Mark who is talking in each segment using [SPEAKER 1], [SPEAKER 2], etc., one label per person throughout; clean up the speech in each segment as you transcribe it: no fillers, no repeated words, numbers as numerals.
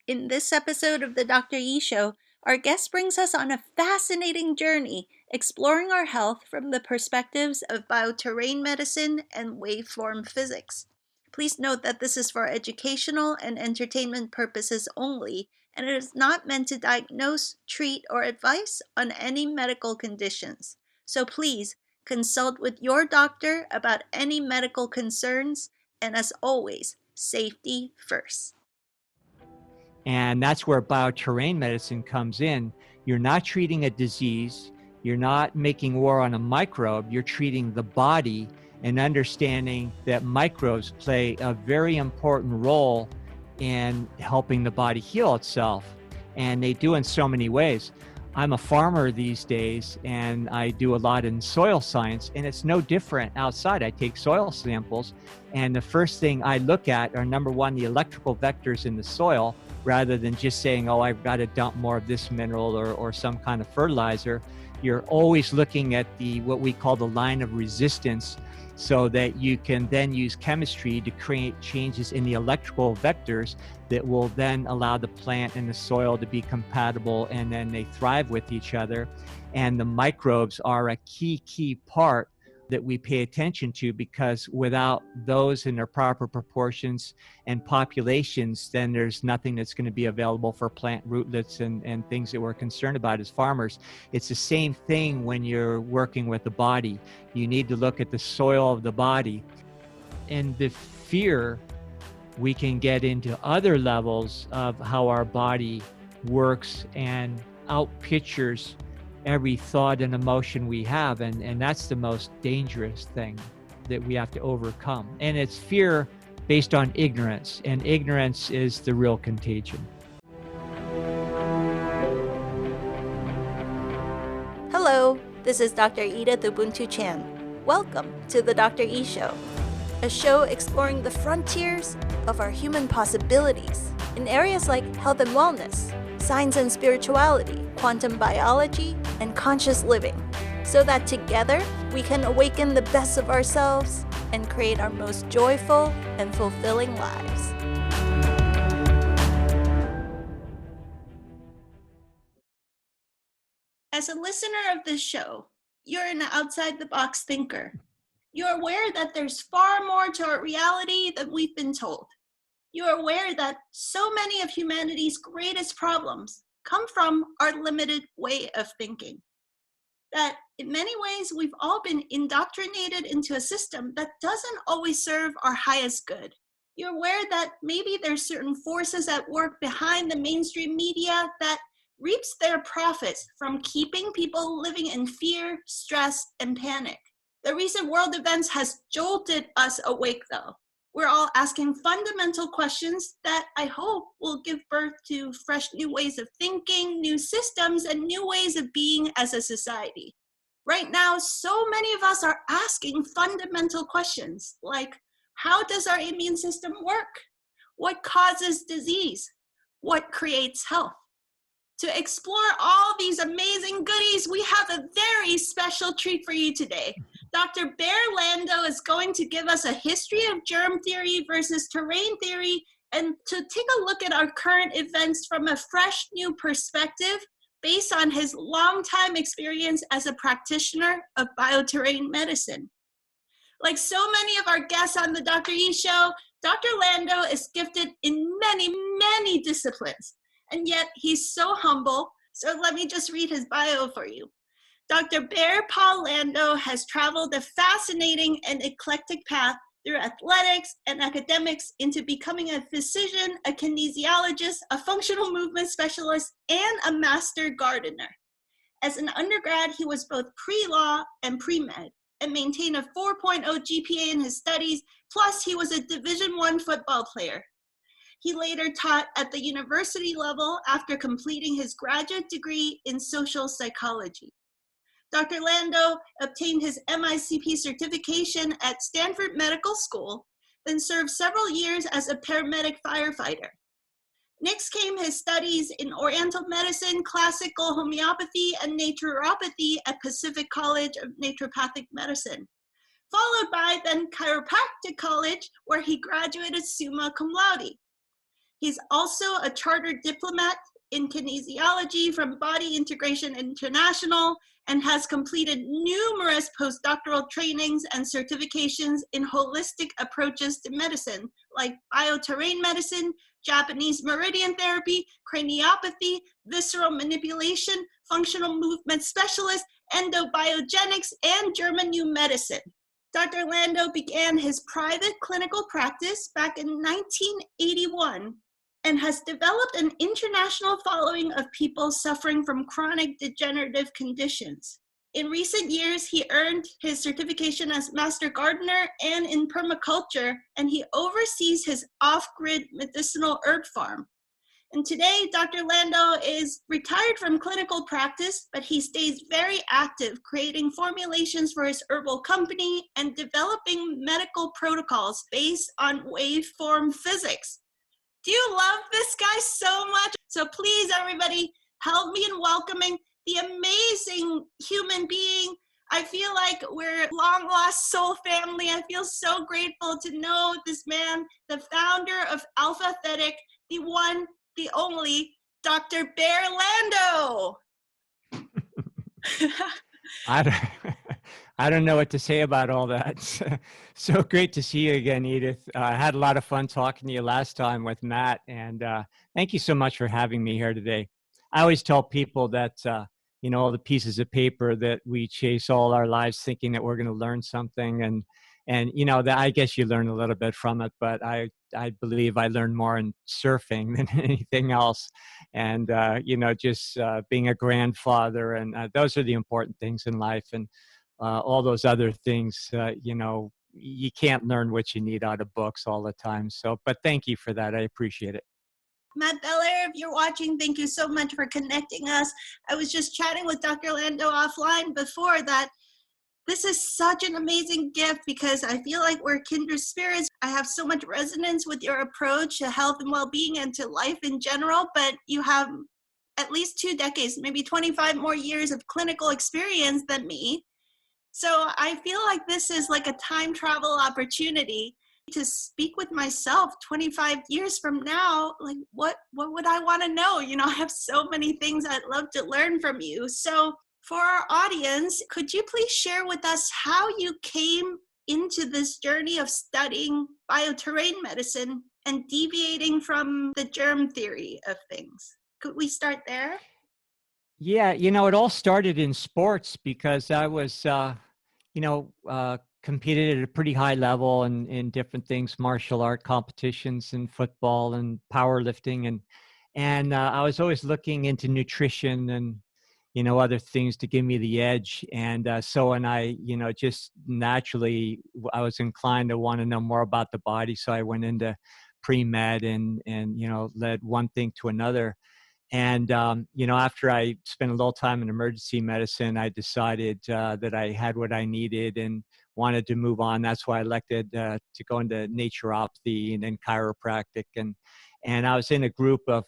[SPEAKER 1] In this episode of the Dr. E Show, our guest brings us on a fascinating journey exploring our health from the perspectives of bioterrain medicine and waveform physics. Please note that this is for educational and entertainment purposes only, and it is not meant to diagnose, treat, or advise on any medical conditions. So please consult with your doctor about any medical concerns, and as always, safety first.
[SPEAKER 2] And that's where bioterrain medicine comes in. You're not treating a disease, you're not making war on a microbe, you're treating the body and understanding that microbes play a very important role in helping the body heal itself. And they do in so many ways. I'm a farmer these days and I do a lot in soil science, and it's no different outside. I take soil samples, and the first thing I look at are, number one, the electrical vectors in the soil, rather than just saying, oh, I've got to dump more of this mineral or some kind of fertilizer. You're always looking at what we call the line of resistance, so that you can then use chemistry to create changes in the electrical vectors that will then allow the plant and the soil to be compatible, and then they thrive with each other. And the microbes are a key part that we pay attention to, because without those in their proper proportions and populations, then there's nothing that's going to be available for plant rootlets and things that we're concerned about as farmers. It's the same thing when you're working with the body. You need to look at the soil of the body. And the fear, we can get into other levels of how our body works and outpictures every thought and emotion we have, and that's the most dangerous thing that we have to overcome. And it's fear based on ignorance, and ignorance is the real contagion.
[SPEAKER 1] Hello, this is Dr. Edith Ubuntu Chan. Welcome to the Dr. E Show, a show exploring the frontiers of our human possibilities in areas like health and wellness, science and spirituality, quantum biology, and conscious living, so that together we can awaken the best of ourselves and create our most joyful and fulfilling lives. As a listener of this show, you're an outside-the-box thinker. You're aware that there's far more to our reality than we've been told. You're aware that so many of humanity's greatest problems come from our limited way of thinking. That in many ways, we've all been indoctrinated into a system that doesn't always serve our highest good. You're aware that maybe there's certain forces at work behind the mainstream media that reaps their profits from keeping people living in fear, stress, and panic. The recent world events has jolted us awake, though. We're all asking fundamental questions that I hope will give birth to fresh new ways of thinking, new systems, and new ways of being as a society. Right now, so many of us are asking fundamental questions like, how does our immune system work? What causes disease? What creates health? To explore all these amazing goodies, we have a very special treat for you today. Dr. Bear Lando is going to give us a history of germ theory versus terrain theory, and to take a look at our current events from a fresh new perspective based on his longtime experience as a practitioner of bioterrain medicine. Like so many of our guests on the Dr. E Show, Dr. Lando is gifted in many disciplines, and yet he's so humble. So let me just read his bio for you. Dr. Bear Paul Lando has traveled a fascinating and eclectic path through athletics and academics into becoming a physician, a kinesiologist, a functional movement specialist, and a master gardener. As an undergrad, he was both pre-law and pre-med and maintained a 4.0 GPA in his studies, plus he was a Division I football player. He later taught at the university level after completing his graduate degree in social psychology. Dr. Lando obtained his MICP certification at Stanford Medical School, then served several years as a paramedic firefighter. Next came his studies in Oriental medicine, classical homeopathy, and naturopathy at Pacific College of Naturopathic Medicine, followed by then Chiropractic College, where he graduated summa cum laude. He's also a chartered diplomat in kinesiology from Body Integration International and has completed numerous postdoctoral trainings and certifications in holistic approaches to medicine, like bioterrain medicine, Japanese meridian therapy, craniopathy, visceral manipulation, functional movement specialist, endobiogenics, and German new medicine. Dr. Lando began his private clinical practice back in 1981 and has developed an international following of people suffering from chronic degenerative conditions. In recent years, he earned his certification as Master Gardener and in permaculture, and he oversees his off-grid medicinal herb farm. And today, Dr. Lando is retired from clinical practice, but he stays very active, creating formulations for his herbal company and developing medical protocols based on waveform physics. Do you love this guy so much? So please, everybody, help me in welcoming the amazing human being. I feel like we're long lost soul family. I feel so grateful to know this man, the founder of Alphathetic, the one, the only, Dr. Bear Lando.
[SPEAKER 2] I don't, I don't know what to say about all that. So great to see you again, Edith. I had a lot of fun talking to you last time with Matt, and thank you so much for having me here today. I always tell people that, all the pieces of paper that we chase all our lives thinking that we're going to learn something, and that I guess you learn a little bit from it, but I believe I learned more in surfing than anything else. And, just being a grandfather, and those are the important things in life. And all those other things, you can't learn what you need out of books all the time. So, but thank you for that. I appreciate it.
[SPEAKER 1] Matt Belair, if you're watching, thank you so much for connecting us. I was just chatting with Dr. Lando offline before that. This is such an amazing gift because I feel like we're kindred spirits. I have so much resonance with your approach to health and well-being and to life in general, but you have at least 2 decades, maybe 25 more years of clinical experience than me. So I feel like this is like a time travel opportunity to speak with myself 25 years from now. Like, what would I want to know? I have so many things I'd love to learn from you. So for our audience, could you please share with us how you came into this journey of studying bioterrain medicine and deviating from the germ theory of things? Could we start there?
[SPEAKER 2] Yeah, it all started in sports because I was, competed at a pretty high level in different things, martial art competitions and football and powerlifting. And I was always looking into nutrition and, other things to give me the edge. And when I, just naturally, I was inclined to want to know more about the body. So I went into pre-med and led one thing to another. And, after I spent a little time in emergency medicine, I decided that I had what I needed and wanted to move on. That's why I elected to go into naturopathy and then chiropractic. And I was in a group of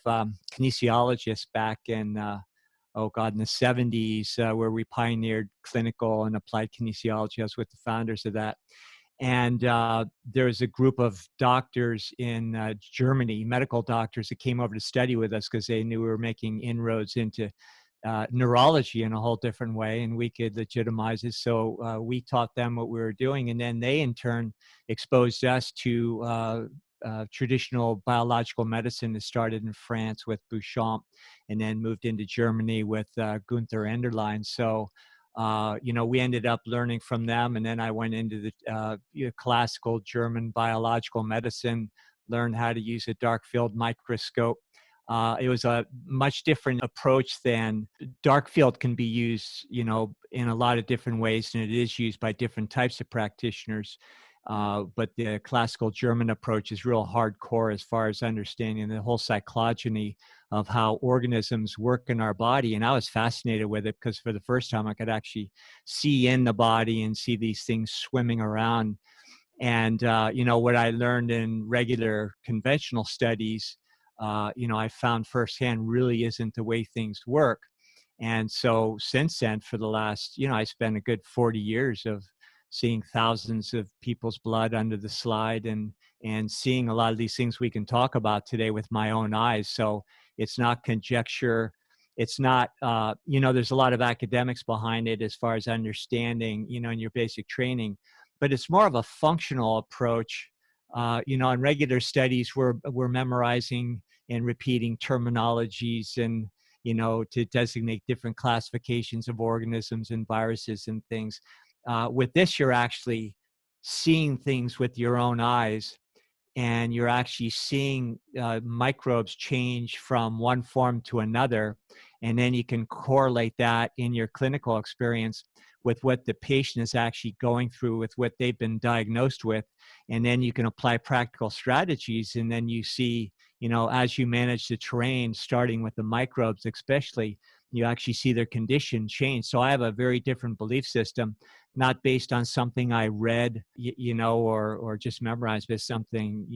[SPEAKER 2] kinesiologists back in, in the 70s, where we pioneered clinical and applied kinesiology. I was with the founders of that. And there was a group of doctors in Germany, medical doctors, that came over to study with us because they knew we were making inroads into neurology in a whole different way, and we could legitimize it. So we taught them what we were doing, and then they in turn exposed us to traditional biological medicine that started in France with Bouchamp, and then moved into Germany with Gunther Enderlein. So we ended up learning from them, and then I went into the classical German biological medicine, learned how to use a dark field microscope. It was a much different approach than dark field can be used, in a lot of different ways, and it is used by different types of practitioners. But the classical German approach is real hardcore as far as understanding the whole cyclogeny of how organisms work in our body. And I was fascinated with it because for the first time I could actually see in the body and see these things swimming around. And, what I learned in regular conventional studies, I found firsthand really isn't the way things work. And so since then, for the last, I spent a good 40 years of seeing thousands of people's blood under the slide, and seeing a lot of these things we can talk about today with my own eyes. So it's not conjecture. It's not, there's a lot of academics behind it as far as understanding, in your basic training, but it's more of a functional approach. In regular studies, we're memorizing and repeating terminologies and, to designate different classifications of organisms and viruses and things. With this, you're actually seeing things with your own eyes, and you're actually seeing microbes change from one form to another. And then you can correlate that in your clinical experience with what the patient is actually going through, with what they've been diagnosed with. And then you can apply practical strategies. And then you see, as you manage the terrain, starting with the microbes especially, you actually see their condition change. So I have a very different belief system, not based on something I read, or just memorized, but something,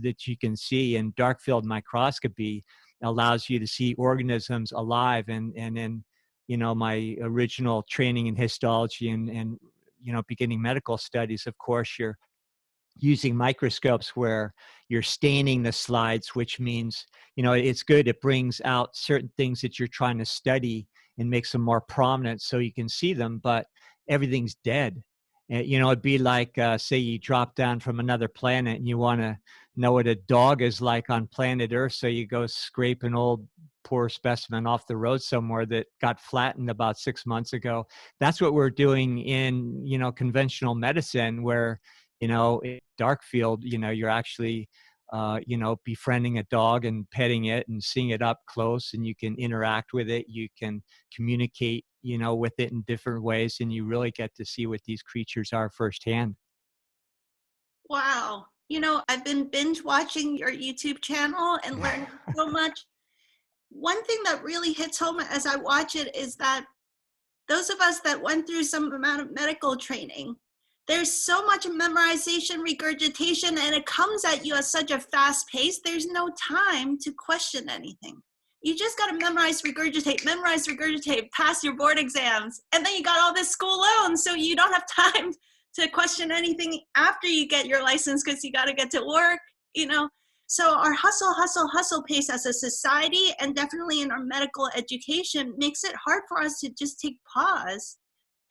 [SPEAKER 2] that you can see. And dark field microscopy allows you to see organisms alive. And then, my original training in histology and beginning medical studies, of course, you're using microscopes where you're staining the slides, which means, it's good. It brings out certain things that you're trying to study and makes them more prominent so you can see them, but everything's dead. It'd be like, say you drop down from another planet and you want to know what a dog is like on planet Earth. So you go scrape an old poor specimen off the road somewhere that got flattened about 6 months ago. That's what we're doing in, conventional medicine, where, in dark field, you're actually, befriending a dog and petting it and seeing it up close, and you can interact with it. You can communicate, with it in different ways, and you really get to see what these creatures are firsthand.
[SPEAKER 1] Wow. I've been binge watching your YouTube channel and learning so much. One thing that really hits home as I watch it is that those of us that went through some amount of medical training, there's so much memorization, regurgitation, and it comes at you at such a fast pace. There's no time to question anything. You just got to memorize, regurgitate, pass your board exams. And then you got all this school loans, so you don't have time to question anything after you get your license because you got to get to work, So our hustle pace as a society, and definitely in our medical education, makes it hard for us to just take pause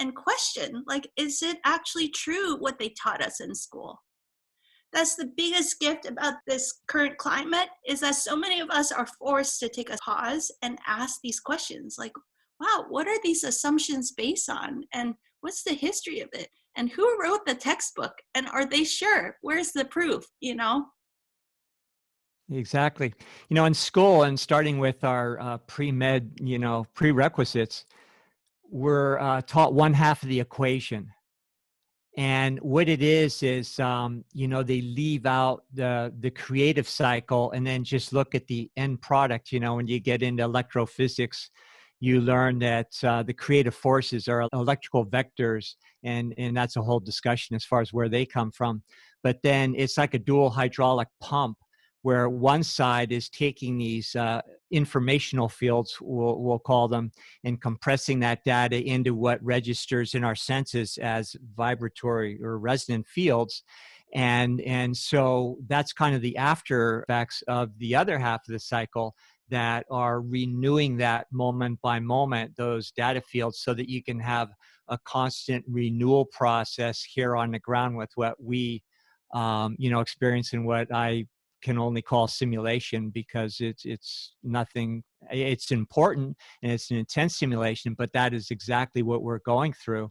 [SPEAKER 1] and question, like, is it actually true what they taught us in school? That's the biggest gift about this current climate, is that so many of us are forced to take a pause and ask these questions like, wow, what are these assumptions based on? And what's the history of it? And who wrote the textbook? And are they sure? Where's the proof,
[SPEAKER 2] Exactly. In school, and starting with our pre-med, prerequisites, we're taught one half of the equation. And what it is, they leave out the creative cycle and then just look at the end product. When you get into electrophysics, you learn that the creative forces are electrical vectors, and that's a whole discussion as far as where they come from. But then it's like a dual hydraulic pump, where one side is taking these informational fields, we'll call them, and compressing that data into what registers in our senses as vibratory or resonant fields. And so that's kind of the after effects of the other half of the cycle, that are renewing that moment by moment, those data fields, so that you can have a constant renewal process here on the ground with what we experience, and what I can only call simulation, because it's nothing. It's important and it's an intense simulation, but that is exactly what we're going through.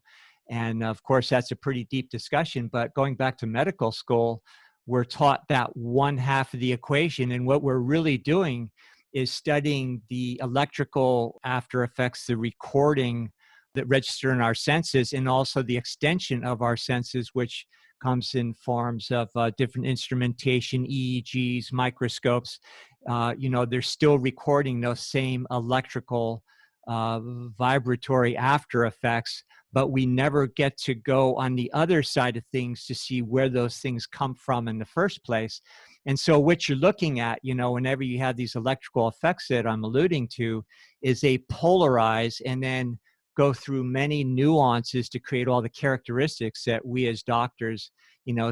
[SPEAKER 2] And of course, that's a pretty deep discussion. But going back to medical school, we're taught that one half of the equation, and what we're really doing is studying the electrical after effects, the recording that register in our senses, and also the extension of our senses, which comes in forms of different instrumentation, EEGs, microscopes. They're still recording those same electrical vibratory after effects, but we never get to go on the other side of things to see where those things come from in the first place. And so what you're looking at, whenever you have these electrical effects that I'm alluding to, is they polarize and then go through many nuances to create all the characteristics that we as doctors,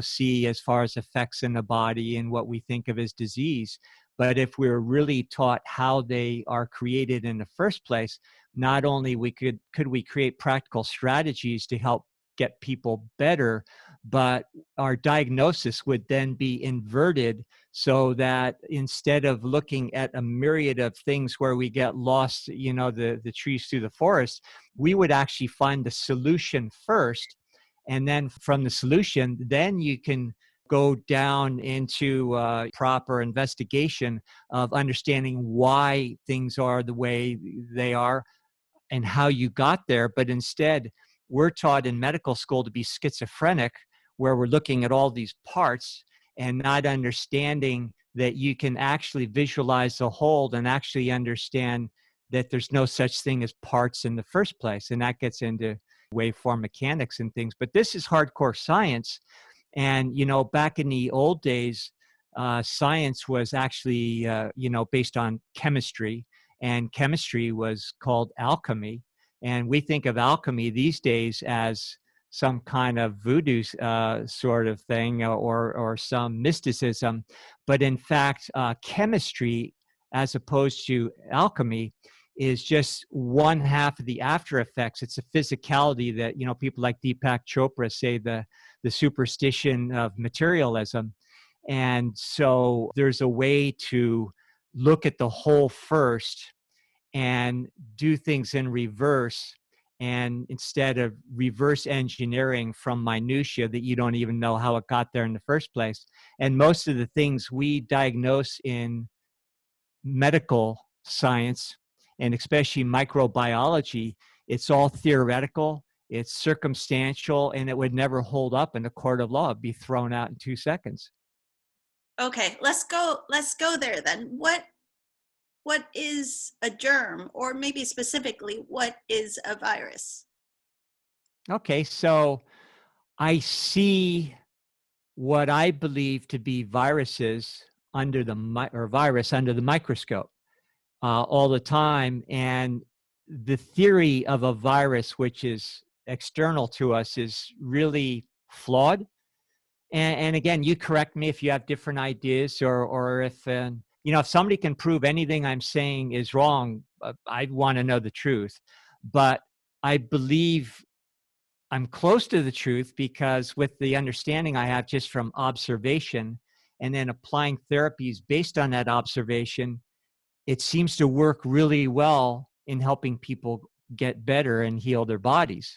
[SPEAKER 2] see as far as effects in the body and what we think of as disease. But if we're really taught how they are created in the first place, not only could we create practical strategies to help get people better, but our diagnosis would then be inverted so that instead of looking at a myriad of things where we get lost, the trees through the forest, we would actually find the solution first. And then from the solution, then you can go down into proper investigation of understanding why things are the way they are and how you got there. But instead, we're taught in medical school to be schizophrenic, where we're looking at all these parts and not understanding that you can actually visualize the whole and actually understand that there's no such thing as parts in the first place. And that gets into waveform mechanics and things. But this is hardcore science. And, back in the old days, science was actually, based on chemistry, and chemistry was called alchemy. And we think of alchemy these days as some kind of voodoo sort of thing, or some mysticism. But in fact, chemistry, as opposed to alchemy, is just one half of the after effects. It's a physicality that, people like Deepak Chopra say the superstition of materialism. And so there's a way to look at the whole first and do things in reverse, and instead of reverse engineering from minutia that you don't even know how it got there in the first place. And most of the things we diagnose in medical science, and especially microbiology, it's all theoretical, it's circumstantial, and it would never hold up in a court of law. It'd be thrown out in 2 seconds.
[SPEAKER 1] Okay, let's go there then. What is a germ, or maybe specifically, what is a virus?
[SPEAKER 2] Okay, so I see what I believe to be viruses under the microscope all the time. And the theory of a virus, which is external to us, is really flawed. And again, you correct me if you have different ideas, or if if somebody can prove anything I'm saying is wrong, I'd want to know the truth. But I believe I'm close to the truth, because with the understanding I have just from observation and then applying therapies based on that observation, it seems to work really well in helping people get better and heal their bodies.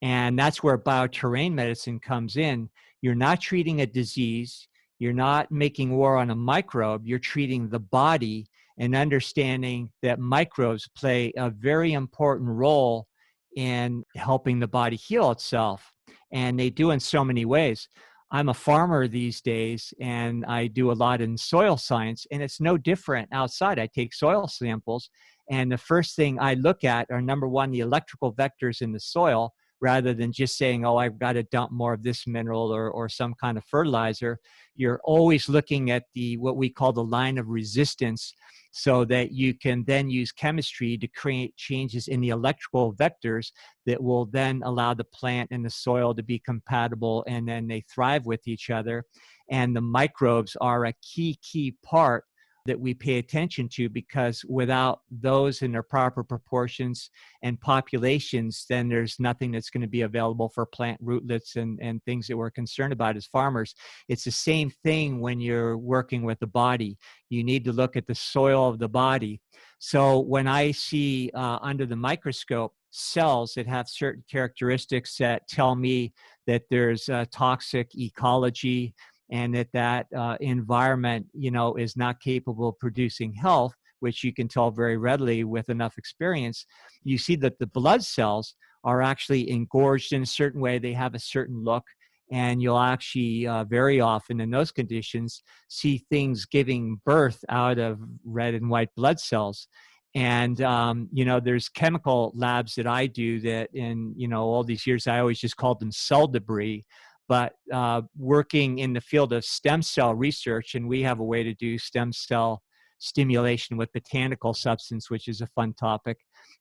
[SPEAKER 2] And that's where bioterrain medicine comes in. You're not treating a disease. You're not making war on a microbe. You're treating the body and understanding that microbes play a very important role in helping the body heal itself. And they do in so many ways. I'm a farmer these days, and I do a lot in soil science, and it's no different outside. I take soil samples, and the first thing I look at are, number one, the electrical vectors in the soil, rather than just saying, oh, I've got to dump more of this mineral or some kind of fertilizer. You're always looking at what we call the line of resistance, so that you can then use chemistry to create changes in the electrical vectors that will then allow the plant and the soil to be compatible, and then they thrive with each other. And the microbes are a key part that we pay attention to, because without those in their proper proportions and populations, then there's nothing that's going to be available for plant rootlets and things that we're concerned about as farmers. It's the same thing when you're working with the body. You need to look at the soil of the body. So when I see under the microscope cells that have certain characteristics that tell me that there's a toxic ecology, and that environment, is not capable of producing health, which you can tell very readily with enough experience, you see that the blood cells are actually engorged in a certain way. They have a certain look, and you'll actually very often in those conditions see things giving birth out of red and white blood cells. And, there's chemical labs that I do that in, all these years, I always just called them cell debris. But working in the field of stem cell research, and we have a way to do stem cell stimulation with botanical substance, which is a fun topic.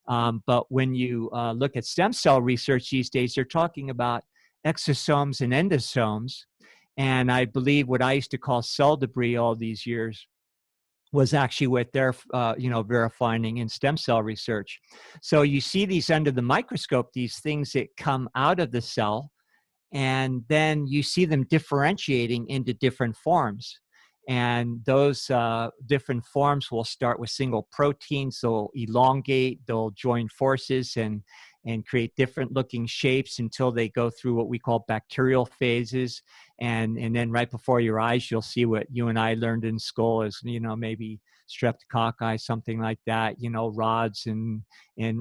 [SPEAKER 2] But when you look at stem cell research these days, they're talking about exosomes and endosomes. And I believe what I used to call cell debris all these years was actually what they're verifying in stem cell research. So you see these under the microscope, these things that come out of the cell, and then you see them differentiating into different forms. And those different forms will start with single proteins. They'll elongate, they'll join forces and create different looking shapes until they go through what we call bacterial phases. And then right before your eyes, you'll see what you and I learned in school is, maybe streptococci, something like that, rods and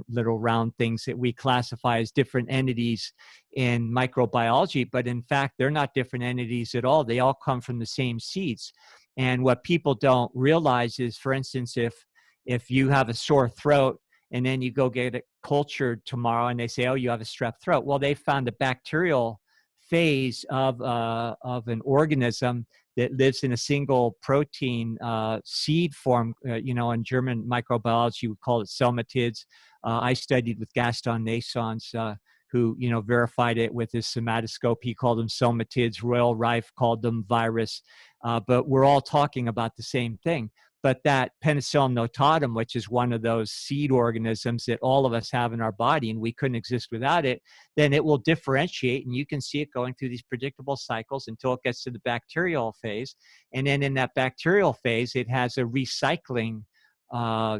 [SPEAKER 2] little round things that we classify as different entities in microbiology. But in fact, they're not different entities at all. They all come from the same seeds. And what people don't realize is, for instance, if you have a sore throat, and then you go get it cultured tomorrow and they say, oh, you have a strep throat. Well, they found a bacterial phase of an organism that lives in a single protein seed form. In German microbiology, we call it cell-matids. I studied with Gaston Naessens, who, verified it with his somatoscope. He called them cell-matids. Royal Rife called them virus. But we're all talking about the same thing. But that Penicillium notatum, which is one of those seed organisms that all of us have in our body, and we couldn't exist without it, then it will differentiate, and you can see it going through these predictable cycles until it gets to the bacterial phase. And then in that bacterial phase, it has a recycling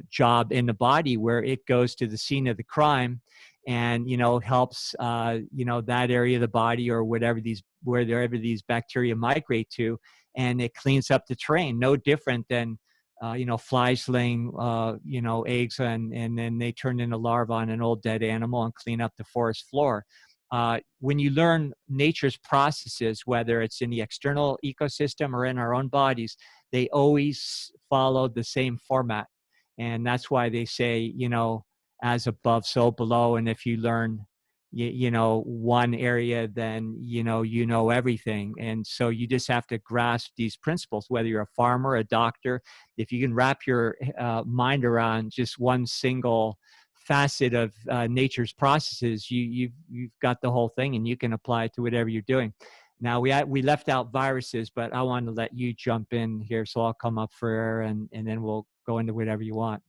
[SPEAKER 2] job in the body where it goes to the scene of the crime and, helps, that area of the body or wherever these bacteria migrate to, and it cleans up the terrain. No different than flies laying, eggs, and then they turn into larvae on an old dead animal and clean up the forest floor. When you learn nature's processes, whether it's in the external ecosystem or in our own bodies, they always follow the same format. And that's why they say, as above, so below. And if you learn one area, then everything. And so you just have to grasp these principles, whether you're a farmer, a doctor. If you can wrap your mind around just one single facet of nature's processes, you've got the whole thing, and you can apply it to whatever you're doing. Now we left out viruses, but I wanted to let you jump in here, so I'll come up for air, and then we'll go into whatever you want.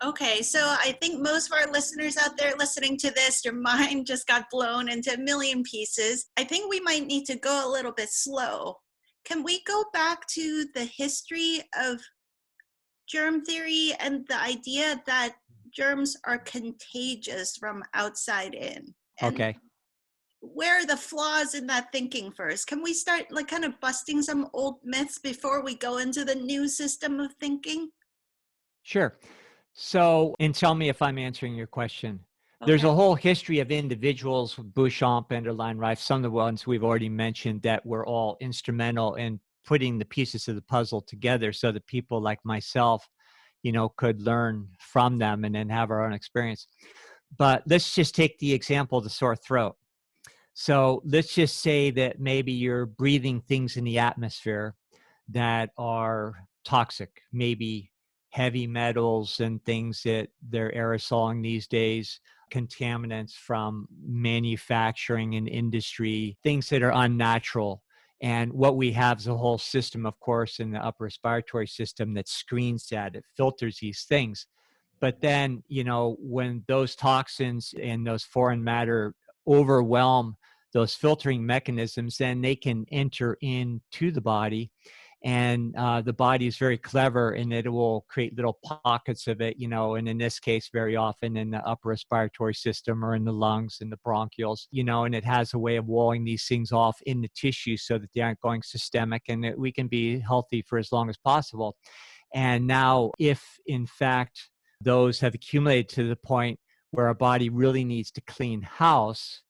[SPEAKER 1] Okay, so I think most of our listeners out there listening to this, your mind just got blown into a million pieces. I think we might need to go a little bit slow. Can we go back to the history of germ theory and the idea that germs are contagious from outside in? And
[SPEAKER 2] okay.
[SPEAKER 1] where are the flaws in that thinking first? Can we start kind of busting some old myths before we go into the new system of thinking?
[SPEAKER 2] Sure. So, and tell me if I'm answering your question.
[SPEAKER 1] Okay.
[SPEAKER 2] There's a whole history of individuals, Beauchamp, Enderlein, Rife, some of the ones we've already mentioned that were all instrumental in putting the pieces of the puzzle together so that people like myself, could learn from them and then have our own experience. But let's just take the example of the sore throat. So let's just say that maybe you're breathing things in the atmosphere that are toxic, maybe heavy metals and things that they're aerosoling these days, contaminants from manufacturing and industry, things that are unnatural. And what we have is a whole system, of course, in the upper respiratory system that screens that, it filters these things. But then, when those toxins and those foreign matter overwhelm those filtering mechanisms, then they can enter into the body. And the body is very clever in that it will create little pockets of it, and in this case, very often in the upper respiratory system or in the lungs and the bronchioles, and it has a way of walling these things off in the tissue so that they aren't going systemic and that we can be healthy for as long as possible. And now, if in fact those have accumulated to the point where our body really needs to clean house,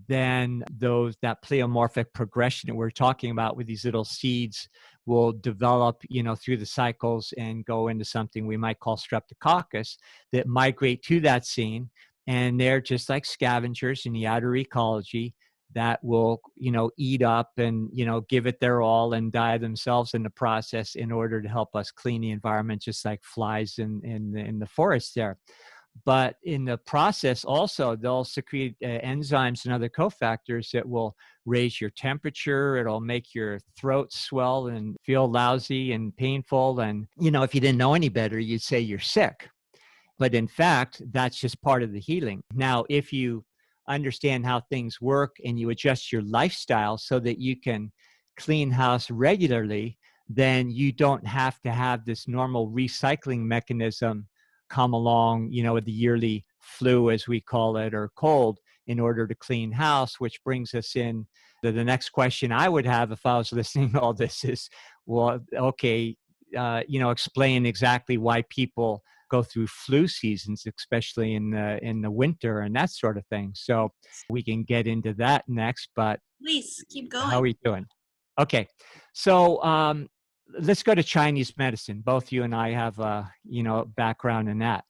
[SPEAKER 2] then that pleomorphic progression that we're talking about with these little seeds will develop, through the cycles and go into something we might call streptococcus that migrate to that scene. And they're just like scavengers in the outer ecology, that will, eat up and, give it their all and die themselves in the process in order to help us clean the environment, just like flies in the forest there. But in the process also, they'll secrete enzymes and other cofactors that will raise your temperature. It'll make your throat swell and feel lousy and painful. And, if you didn't know any better, you'd say you're sick. But in fact, that's just part of the healing. Now, if you understand how things work and you adjust your lifestyle so that you can clean house regularly, then you don't have to have this normal recycling mechanism come along, with the yearly flu, as we call it, or cold, in order to clean house, which brings us in to the next question I would have if I was listening to all this is, well, okay, explain exactly why people go through flu seasons, especially in the winter and that sort of thing. So we can get into that next, but
[SPEAKER 1] Please keep going.
[SPEAKER 2] how are you doing? Okay. So let's go to Chinese medicine. Both you and I have background in that.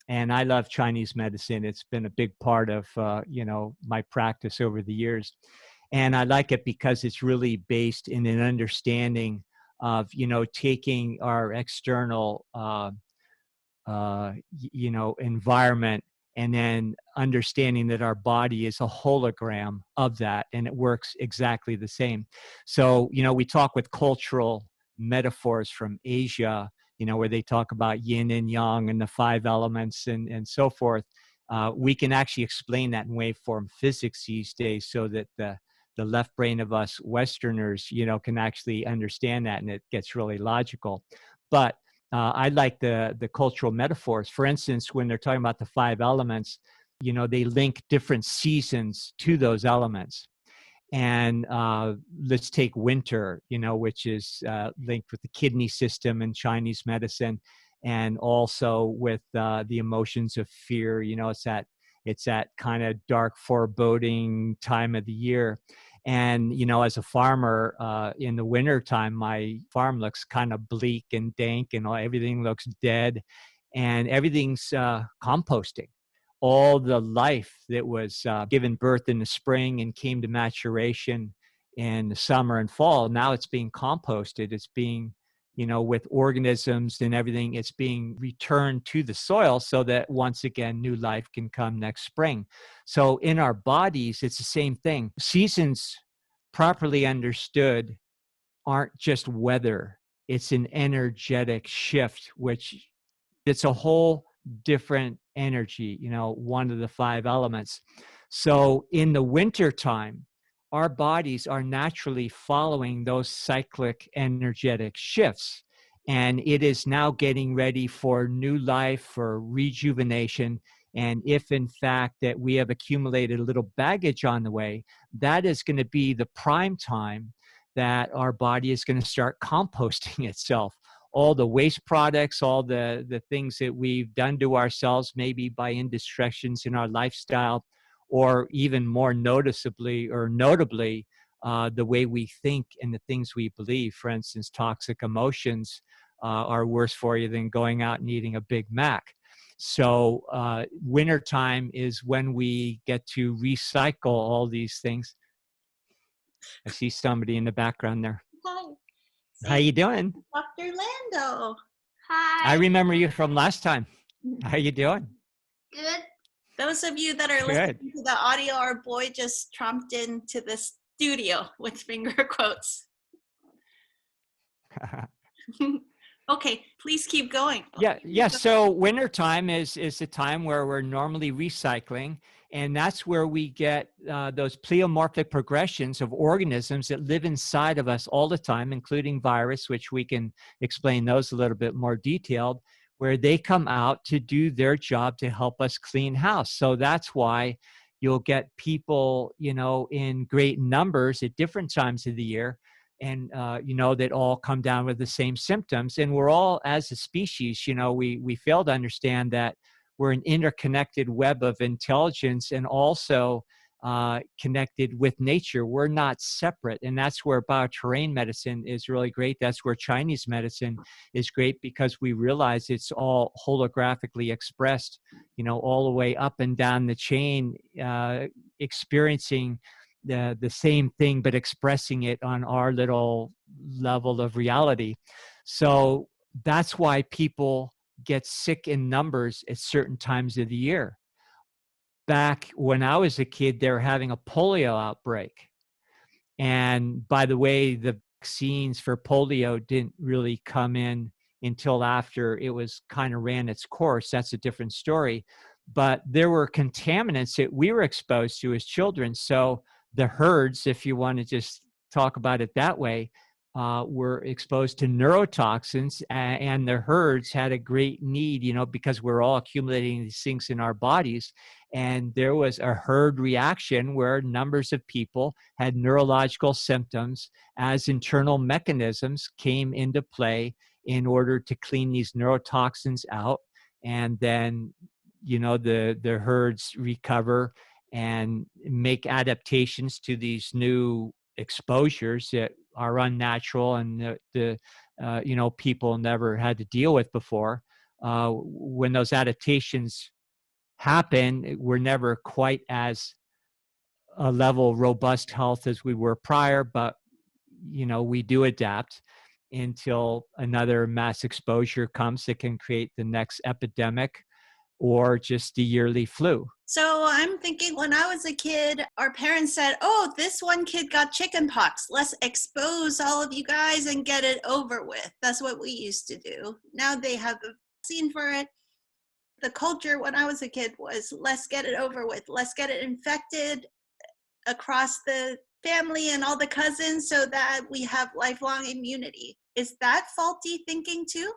[SPEAKER 2] And I love Chinese medicine. It's been a big part of, my practice over the years. And I like it because it's really based in an understanding of, taking our external, environment and then understanding that our body is a hologram of that, and it works exactly the same. So, we talk with cultural metaphors from Asia, where they talk about yin and yang and the 5 elements and so forth. We can actually explain that in waveform physics these days so that the left brain of us Westerners, can actually understand that, and it gets really logical. But I like the cultural metaphors. For instance, when they're talking about the 5 elements, they link different seasons to those elements. And let's take winter, which is linked with the kidney system in Chinese medicine, and also with the emotions of fear. It's that kind of dark, foreboding time of the year. And, as a farmer in the wintertime, my farm looks kind of bleak and dank and everything looks dead and everything's composting. All the life that was given birth in the spring and came to maturation in the summer and fall, now it's being composted. It's being, with organisms and everything, it's being returned to the soil so that once again, new life can come next spring. So in our bodies, it's the same thing. Seasons, properly understood, aren't just weather. It's an energetic shift, which it's a whole different energy, one of the 5 elements. So in the winter time, our bodies are naturally following those cyclic energetic shifts. And it is now getting ready for new life, for rejuvenation. And if in fact that we have accumulated a little baggage on the way, that is going to be the prime time that our body is going to start composting itself. All the waste products, all the things that we've done to ourselves, maybe by indiscretions in our lifestyle, or even more noticeably or notably, the way we think and the things we believe. For instance, toxic emotions are worse for you than going out and eating a Big Mac. So wintertime is when we get to recycle all these things. I see somebody in the background there.
[SPEAKER 1] Hi.
[SPEAKER 2] How you doing?
[SPEAKER 1] Dr. Lando.
[SPEAKER 3] Hi.
[SPEAKER 2] I remember you from last time. How you doing?
[SPEAKER 3] Good.
[SPEAKER 1] Those of you that are listening to the audio, our boy just tromped into the studio with finger quotes. Okay, please keep going.
[SPEAKER 2] Yeah. So wintertime is the time where we're normally recycling, and that's where we get those pleomorphic progressions of organisms that live inside of us all the time, including virus, which we can explain those a little bit more detailed, where they come out to do their job to help us clean house. So that's why you'll get people, in great numbers at different times of the year, and that all come down with the same symptoms. And we're all, as a species, we fail to understand that we're an interconnected web of intelligence and also connected with nature. We're not separate. And that's where bioterrain medicine is really great. That's where Chinese medicine is great, because we realize it's all holographically expressed, all the way up and down the chain, experiencing the same thing, but expressing it on our little level of reality. So that's why people get sick in numbers at certain times of the year. Back when I was a kid, they were having a polio outbreak. And by the way, the vaccines for polio didn't really come in until after it was kind of ran its course. That's a different story. But there were contaminants that we were exposed to as children. So the herds, if you want to just talk about it that way, were exposed to neurotoxins, and the herds had a great need, because we're all accumulating these things in our bodies. And there was a herd reaction where numbers of people had neurological symptoms as internal mechanisms came into play in order to clean these neurotoxins out. And then, the herds recover and make adaptations to these new exposures that are unnatural and the people never had to deal with before. When those adaptations happen, we're never quite as a level of robust health as we were prior, but we do adapt until another mass exposure comes that can create the next epidemic or just the yearly flu.
[SPEAKER 1] So I'm thinking, when I was a kid, our parents said, oh, this one kid got chicken pox. Let's expose all of you guys and get it over with. That's what we used to do. Now they have a vaccine for it. The culture when I was a kid was, let's get it over with. Let's get it infected across the family and all the cousins so that we have lifelong immunity. Is that faulty thinking too?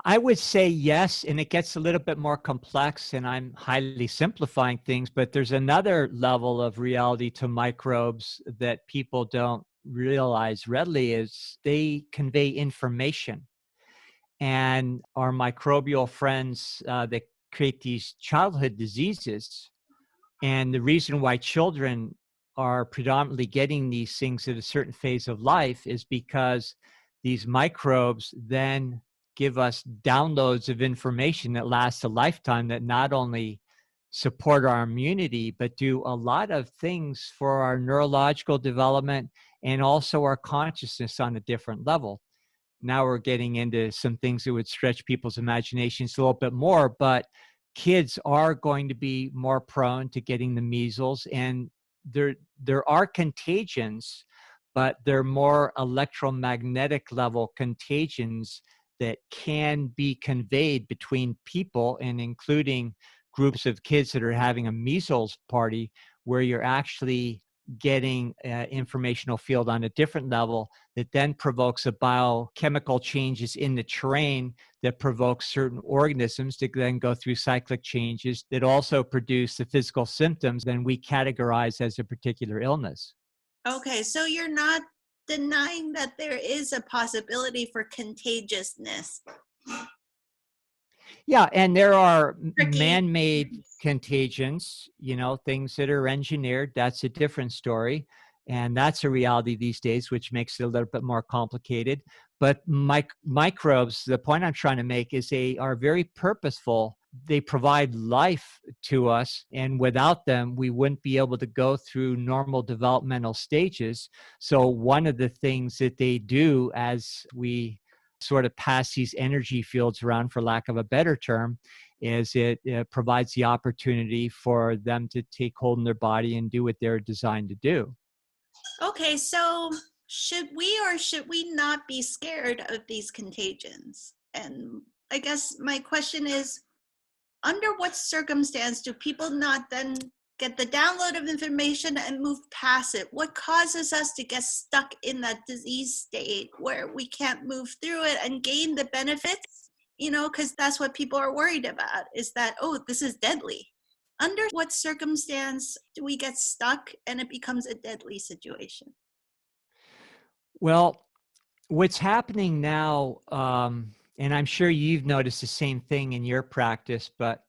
[SPEAKER 2] I would say yes, and it gets a little bit more complex, and I'm highly simplifying things, but there's another level of reality to microbes that people don't realize readily, is they convey information. And our microbial friends that create these childhood diseases, and the reason why children are predominantly getting these things at a certain phase of life is because these microbes then give us downloads of information that last a lifetime, that not only support our immunity, but do a lot of things for our neurological development and also our consciousness on a different level. Now we're getting into some things that would stretch people's imaginations a little bit more, but kids are going to be more prone to getting the measles, and there are contagions, but they're more electromagnetic level contagions that can be conveyed between people, and including groups of kids that are having a measles party, where you're actually getting informational field on a different level that then provokes a biochemical changes in the terrain that provokes certain organisms to then go through cyclic changes that also produce the physical symptoms then we categorize as a particular illness.
[SPEAKER 1] Okay, so you're not denying that there is a possibility for contagiousness.
[SPEAKER 2] Yeah, and there are
[SPEAKER 1] Tricky.
[SPEAKER 2] man-made contagions, things that are engineered. That's a different story. And that's a reality these days, which makes it a little bit more complicated. But microbes, the point I'm trying to make is they are very purposeful. They provide life to us. And without them, we wouldn't be able to go through normal developmental stages. So one of the things that they do as we sort of pass these energy fields around, for lack of a better term, is it provides the opportunity for them to take hold in their body and do what they're designed to do.
[SPEAKER 1] Okay, so should we or should we not be scared of these contagions? And I guess my question is, under what circumstance do people not then get the download of information and move past it? What causes us to get stuck in that disease state where we can't move through it and gain the benefits? Because that's what people are worried about, is that, oh, this is deadly. Under what circumstance do we get stuck and it becomes a deadly situation?
[SPEAKER 2] Well, what's happening now, and I'm sure you've noticed the same thing in your practice, but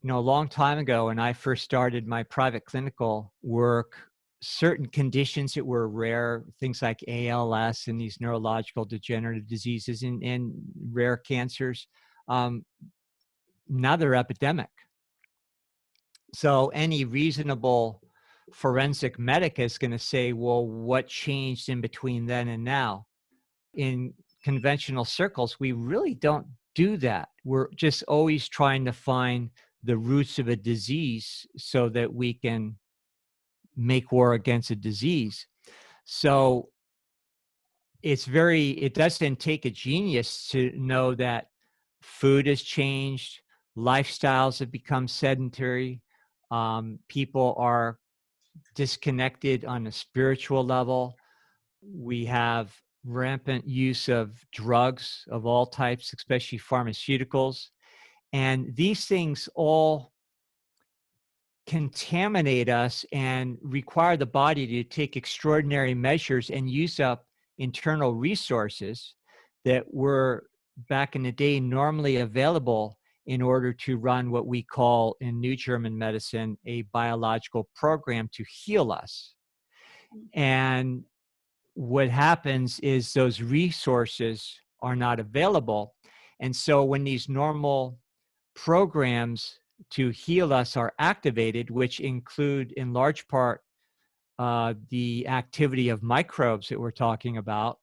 [SPEAKER 2] a long time ago when I first started my private clinical work, certain conditions that were rare, things like ALS and these neurological degenerative diseases and rare cancers, now they're epidemic. So any reasonable forensic medic is going to say, well, what changed in between then and now? In conventional circles, we really don't do that. We're just always trying to find the roots of a disease so that we can make war against a disease. So it doesn't take a genius to know that food has changed, lifestyles have become sedentary, people are disconnected on a spiritual level. We have rampant use of drugs of all types, especially pharmaceuticals. And these things all contaminate us and require the body to take extraordinary measures and use up internal resources that were back in the day normally available in order to run what we call in New German medicine a biological program to heal us. And what happens is those resources are not available. And so when these normal programs to heal us are activated, which include in large part the activity of microbes that we're talking about,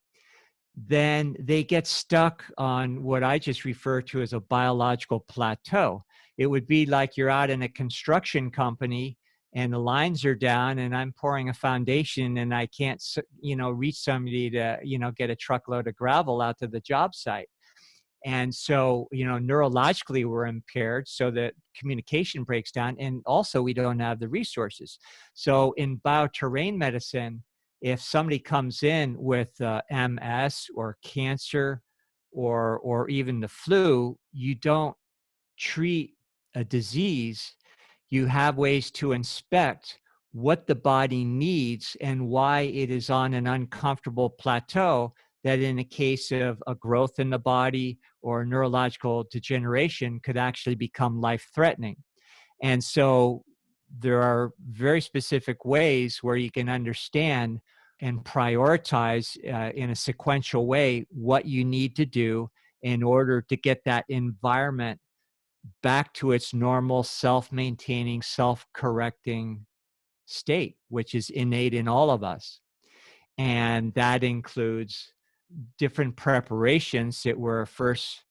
[SPEAKER 2] then they get stuck on what I just refer to as a biological plateau. It would be like you're out in a construction company and the lines are down and I'm pouring a foundation and I can't, reach somebody to, get a truckload of gravel out to the job site. And so, neurologically we're impaired so that communication breaks down. And also we don't have the resources. So in bioterrain medicine, if somebody comes in with MS or cancer or even the flu, you don't treat a disease. You have ways to inspect what the body needs and why it is on an uncomfortable plateau that in the case of a growth in the body or neurological degeneration could actually become life-threatening. And so there are very specific ways where you can understand and prioritize in a sequential way what you need to do in order to get that environment back to its normal self-maintaining, self-correcting state, which is innate in all of us. And that includes different preparations that were first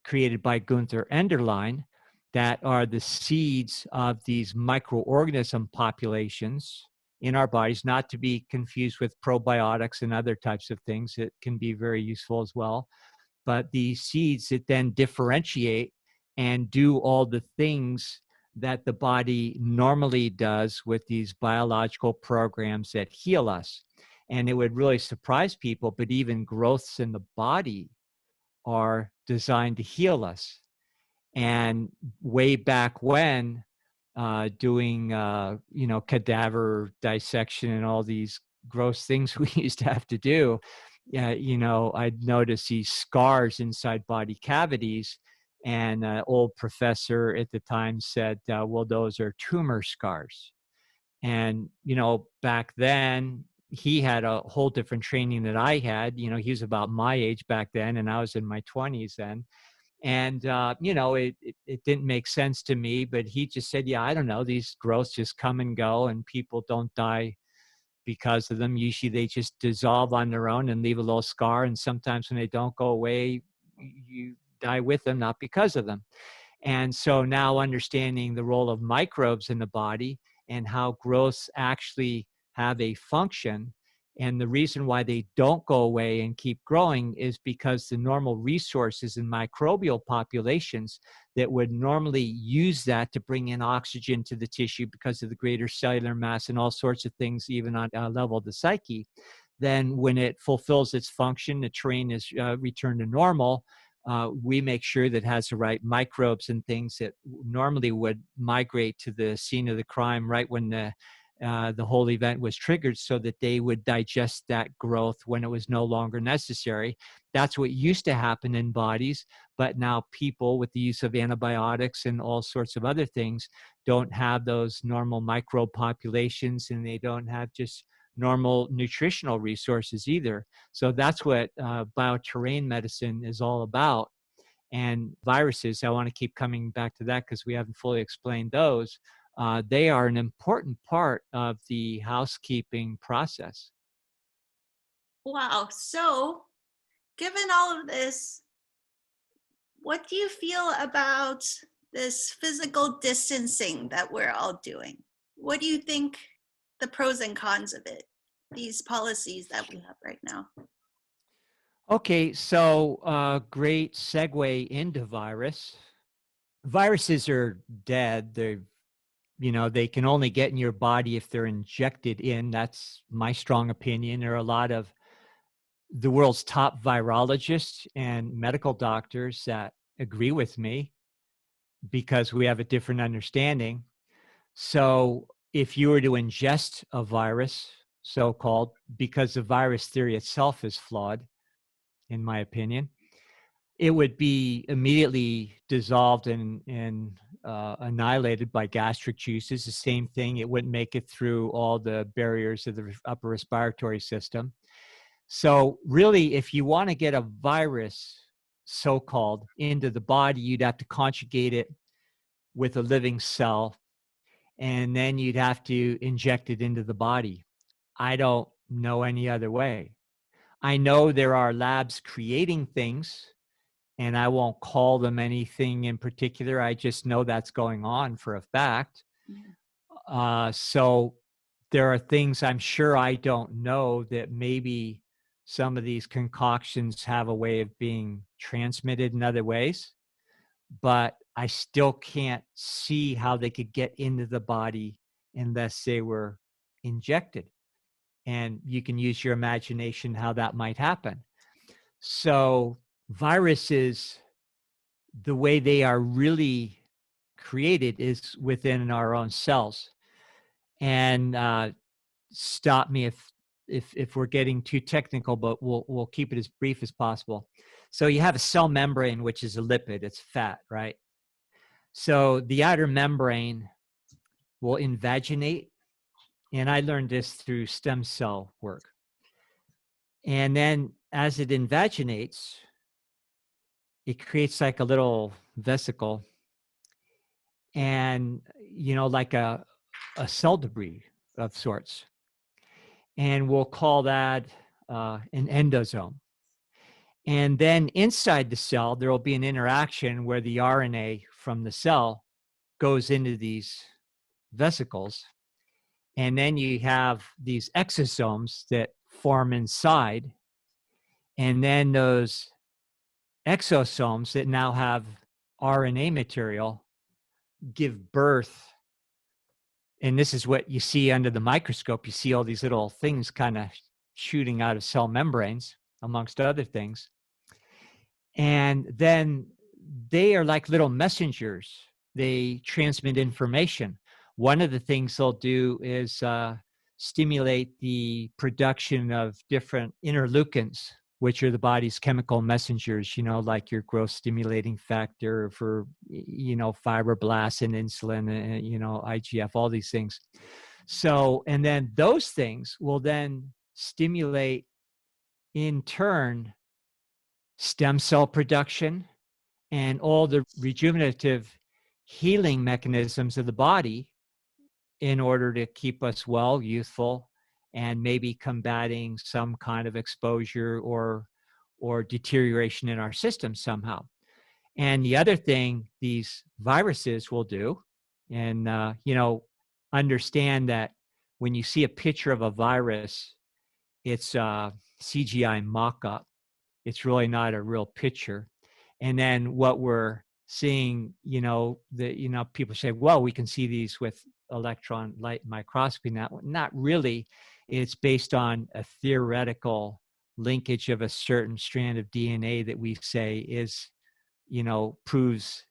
[SPEAKER 2] created by Gunther Enderlein that are the seeds of these microorganism populations in our bodies, not to be confused with probiotics and other types of things that can be very useful as well. But these seeds that then differentiate and do all the things that the body normally does with these biological programs that heal us. And it would really surprise people, but even growths in the body are designed to heal us. And way back when, doing, cadaver dissection and all these gross things we used to have to do, I'd notice these scars inside body cavities. And an old professor at the time said, well, those are tumor scars. And, back then, he had a whole different training that I had. He was about my age back then, and I was in my 20s then. And, it didn't make sense to me, but he just said, yeah, I don't know, these growths just come and go and people don't die because of them. Usually they just dissolve on their own and leave a little scar. And sometimes when they don't go away, you die with them, not because of them. And so now understanding the role of microbes in the body and how growths actually have a function. And the reason why they don't go away and keep growing is because the normal resources in microbial populations that would normally use that to bring in oxygen to the tissue because of the greater cellular mass and all sorts of things, even on a level of the psyche, then when it fulfills its function, the terrain is returned to normal. We make sure that it has the right microbes and things that normally would migrate to the scene of the crime right when the whole event was triggered, so that they would digest that growth when it was no longer necessary. That's what used to happen in bodies, but now people with the use of antibiotics and all sorts of other things don't have those normal microbe populations, and they don't have just normal nutritional resources either. So that's what bioterrain medicine is all about. And viruses, I want to keep coming back to that because we haven't fully explained those. they are an important part of the housekeeping process.
[SPEAKER 1] Wow. So, given all of this, what do you feel about this physical distancing that we're all doing? What do you think the pros and cons of it, these policies that we have right now?
[SPEAKER 2] Okay, so great segue into virus. Viruses are dead. They can only get in your body if they're injected in. That's my strong opinion. There are a lot of the world's top virologists and medical doctors that agree with me because we have a different understanding. So if you were to ingest a virus, so-called, because the virus theory itself is flawed, in my opinion, it would be immediately dissolved and annihilated by gastric juices. The same thing, it wouldn't make it through all the barriers of the upper respiratory system. So really, if you want to get a virus, so-called, into the body, you'd have to conjugate it with a living cell, and then you'd have to inject it into the body. I don't know any other way. I know there are labs creating things, and I won't call them anything in particular. I just know that's going on for a fact. So there are things I'm sure I don't know that maybe some of these concoctions have a way of being transmitted in other ways, but I still can't see how they could get into the body unless they were injected. And you can use your imagination how that might happen. So viruses, the way they are really created is within our own cells. And stop me if we're getting too technical, but we'll keep it as brief as possible. So you have a cell membrane, which is a lipid, it's fat, right? So the outer membrane will invaginate, and I learned this through stem cell work. And then as it invaginates, it creates like a little vesicle, and like a cell debris of sorts. And we'll call that an endosome. And then inside the cell, there will be an interaction where the RNA from the cell goes into these vesicles. And then you have these exosomes that form inside. And then those exosomes that now have RNA material give birth. And this is what you see under the microscope. You see all these little things kind of shooting out of cell membranes, amongst other things. And then they are like little messengers. They transmit information. One of the things they'll do is stimulate the production of different interleukins, which are the body's chemical messengers, like your growth stimulating factor for, fibroblasts and insulin, IGF, all these things. So, and then those things will then stimulate in turn stem cell production and all the rejuvenative healing mechanisms of the body in order to keep us well, youthful, and maybe combating some kind of exposure or deterioration in our system somehow. And the other thing these viruses will do, and understand that when you see a picture of a virus, it's a CGI mock-up. It's really not a real picture. And then what we're seeing, people say, well, we can see these with electron light microscopy. Not really. It's based on a theoretical linkage of a certain strand of DNA that we say is, proves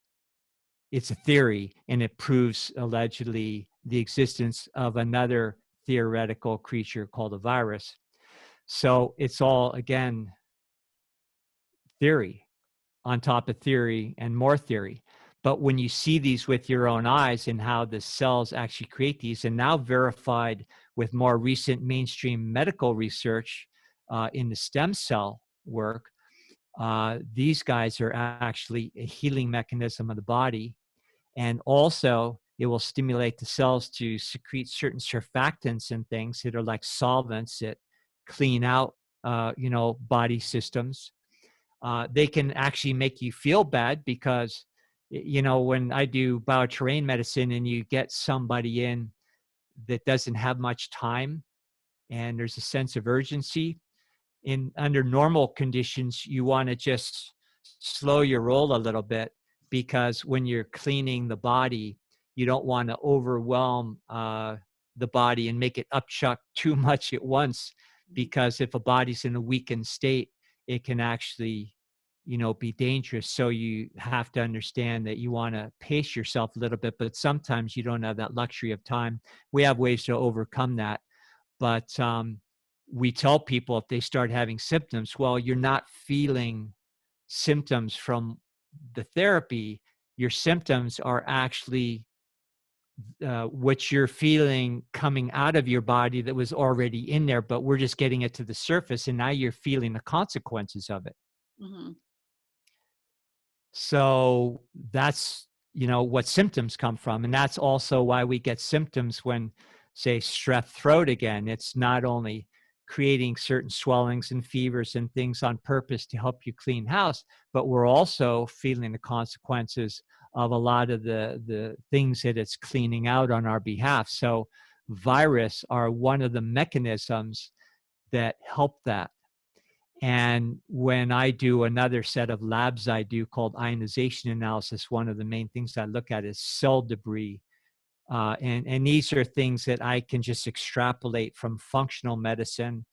[SPEAKER 2] it's a theory, and it proves allegedly the existence of another theoretical creature called a virus. So it's all, again, theory on top of theory and more theory. But when you see these with your own eyes and how the cells actually create these, and now verified with more recent mainstream medical research in the stem cell work, these guys are actually a healing mechanism of the body. And also, it will stimulate the cells to secrete certain surfactants and things that are like solvents that clean out, body systems. They can actually make you feel bad because, when I do bioterrain medicine and you get somebody in that doesn't have much time and there's a sense of urgency, under normal conditions, you want to just slow your roll a little bit, because when you're cleaning the body, you don't want to overwhelm the body and make it upchuck too much at once, because if a body's in a weakened state, it can actually be dangerous. So you have to understand that you want to pace yourself a little bit, but sometimes you don't have that luxury of time. We have ways to overcome that. But we tell people if they start having symptoms, well, you're not feeling symptoms from the therapy. Your symptoms are actually what you're feeling coming out of your body that was already in there, but we're just getting it to the surface, and now you're feeling the consequences of it.
[SPEAKER 1] Mm-hmm.
[SPEAKER 2] So that's, what symptoms come from. And that's also why we get symptoms when, say, strep throat again. It's not only creating certain swellings and fevers and things on purpose to help you clean house, but we're also feeling the consequences of a lot of the things that it's cleaning out on our behalf. So virus are one of the mechanisms that help that. And when I do another set of labs I do called ionization analysis, one of the main things I look at is cell debris. And these are things that I can just extrapolate from functional medicine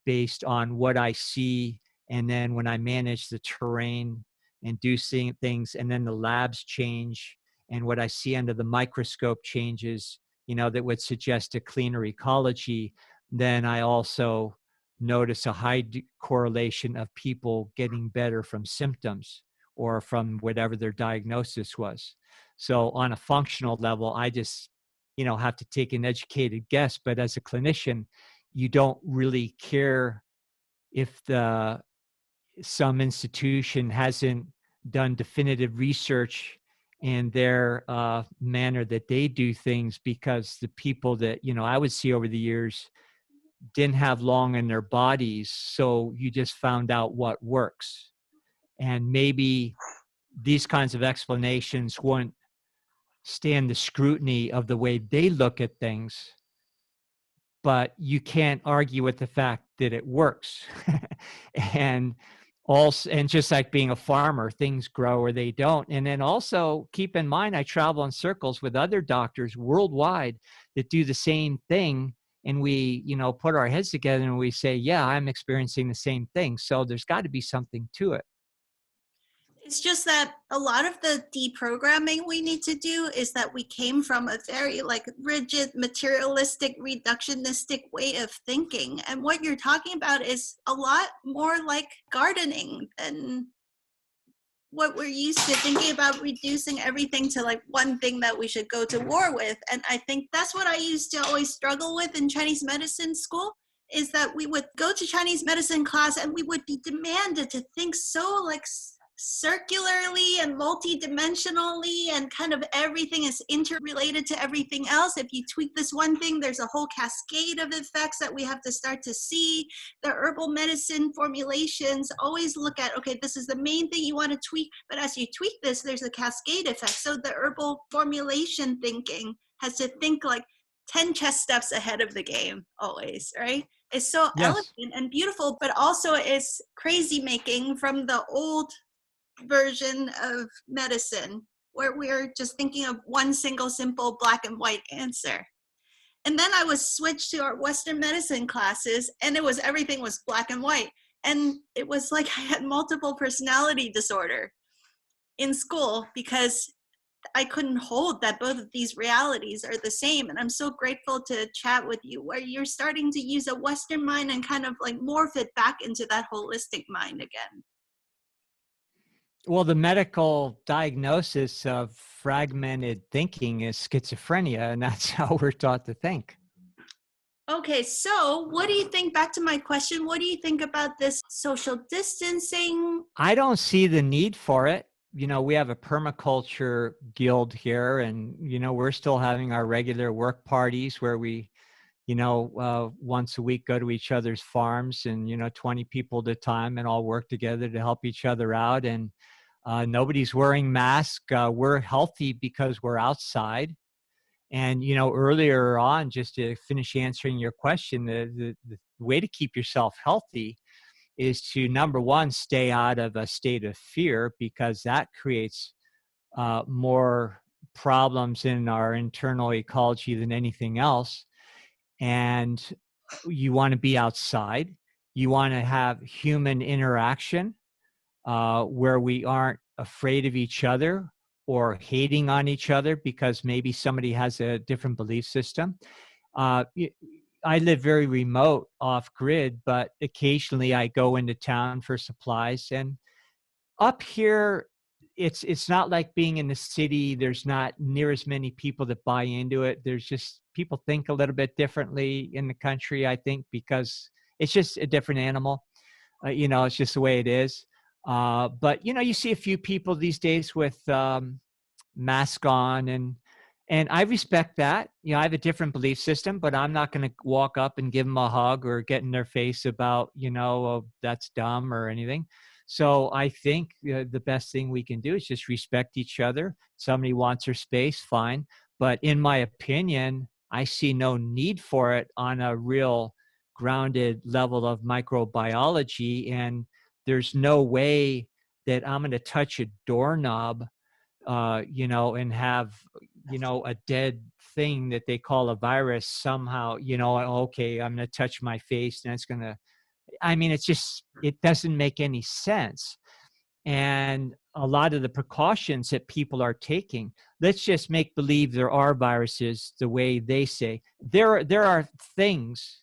[SPEAKER 2] based on what I see. And then when I manage the terrain and do seeing things, and then the labs change, and what I see under the microscope changes, that would suggest a cleaner ecology, then I also notice a high correlation of people getting better from symptoms or from whatever their diagnosis was. So on a functional level, I just, have to take an educated guess. But as a clinician, you don't really care if some institution hasn't done definitive research in their manner that they do things, because the people that, I would see over the years didn't have long in their bodies. So you just found out what works. And maybe these kinds of explanations wouldn't stand the scrutiny of the way they look at things, but you can't argue with the fact that it works. And just like being a farmer, things grow or they don't. And then also keep in mind, I travel in circles with other doctors worldwide that do the same thing. And we, put our heads together and we say, yeah, I'm experiencing the same thing. So there's got to be something to it.
[SPEAKER 1] It's just that a lot of the deprogramming we need to do is that we came from a very rigid, materialistic, reductionistic way of thinking. And what you're talking about is a lot more like gardening than what we're used to thinking about, reducing everything to one thing that we should go to war with. And I think that's what I used to always struggle with in Chinese medicine school, is that we would go to Chinese medicine class and we would be demanded to think so circularly and multidimensionally, and kind of everything is interrelated to everything else. If you tweak this one thing, there's a whole cascade of effects that we have to start to see. The herbal medicine formulations always look at, okay, this is the main thing you want to tweak, but as you tweak this, there's a cascade effect. So the herbal formulation thinking has to think 10 chess steps ahead of the game always, right? It's so elegant and beautiful, but also it's crazy making from the old version of medicine, where we're just thinking of one single simple black and white answer. And then I was switched to our Western medicine classes, and everything was black and white. And it was like I had multiple personality disorder in school, because I couldn't hold that both of these realities are the same. And I'm so grateful to chat with you, where you're starting to use a Western mind and kind of morph it back into that holistic mind again.
[SPEAKER 2] Well, the medical diagnosis of fragmented thinking is schizophrenia, and that's how we're taught to think.
[SPEAKER 1] Okay, so what do you think, back to my question, what do you think about this social distancing?
[SPEAKER 2] I don't see the need for it. we have a permaculture guild here, and, we're still having our regular work parties where we, once a week go to each other's farms and, 20 people at a time and all work together to help each other out. And nobody's wearing masks. We're healthy because we're outside. And, earlier on, just to finish answering your question, the way to keep yourself healthy is to, number one, stay out of a state of fear, because that creates more problems in our internal ecology than anything else. And you want to be outside. You want to have human interaction where we aren't afraid of each other or hating on each other because maybe somebody has a different belief system. I live very remote, off grid, but occasionally I go into town for supplies. And up here, it's not like being in the city. There's not near as many people that buy into it. There's just, people think a little bit differently in the country, I think, because it's just a different animal. It's just the way it is. But you see a few people these days with mask on, and I respect that. I have a different belief system, but I'm not going to walk up and give them a hug or get in their face about, oh, that's dumb or anything. So I think the best thing we can do is just respect each other. Somebody wants their space, fine. But in my opinion, I see no need for it on a real grounded level of microbiology. And there's no way that I'm going to touch a doorknob, and have, a dead thing that they call a virus somehow, okay, I'm going to touch my face and it's going to, it doesn't make any sense. And a lot of the precautions that people are taking, let's just make believe there are viruses the way they say. There are things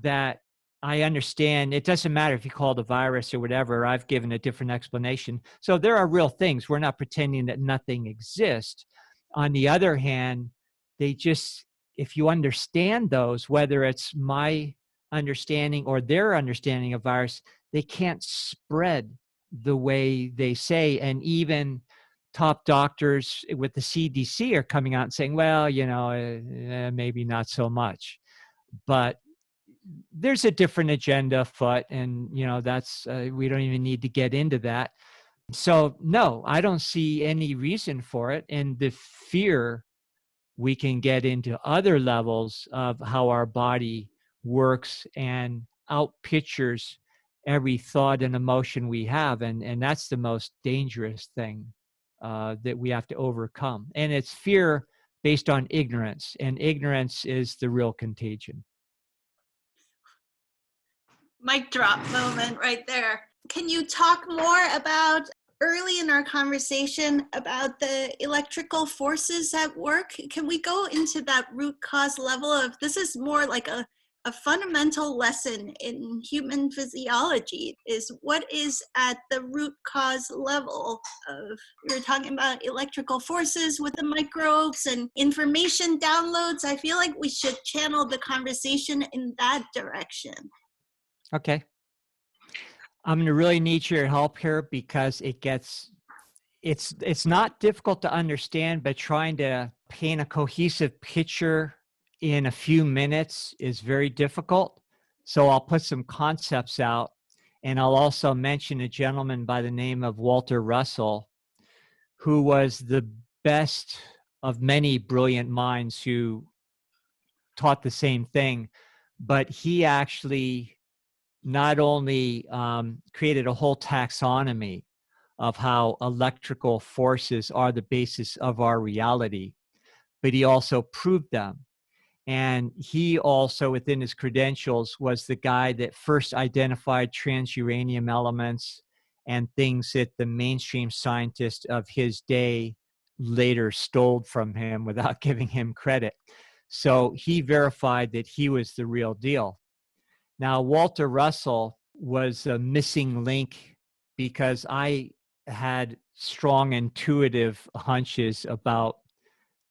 [SPEAKER 2] that I understand. It doesn't matter if you call it a virus or whatever. I've given a different explanation. So there are real things. We're not pretending that nothing exists. On the other hand, if you understand those, whether it's my understanding or their understanding of virus, they can't spread the way they say. And even top doctors with the CDC are coming out and saying, well, maybe not so much. But there's a different agenda afoot, and that's we don't even need to get into that. So no, I don't see any reason for it. And the fear, we can get into other levels of how our body works and out pictures every thought and emotion we have, and that's the most dangerous thing that we have to overcome. And it's fear based on ignorance, and ignorance is the real contagion.
[SPEAKER 1] Mic drop moment right there. Can you talk more about early in our conversation about the electrical forces at work? Can we go into that root cause level of, this is more like a fundamental lesson in human physiology, is what is at the root cause level of, we were talking about electrical forces with the microbes and information downloads. I feel like we should channel the conversation in that direction.
[SPEAKER 2] Okay. I'm going to really need your help here because it's not difficult to understand, but trying to paint a cohesive picture in a few minutes is very difficult. So I'll put some concepts out, and I'll also mention a gentleman by the name of Walter Russell, who was the best of many brilliant minds who taught the same thing, but he actually not only created a whole taxonomy of how electrical forces are the basis of our reality, but he also proved them. And he also, within his credentials, was the guy that first identified transuranium elements and things that the mainstream scientists of his day later stole from him without giving him credit. So he verified that he was the real deal. Now, Walter Russell was a missing link because I had strong intuitive hunches about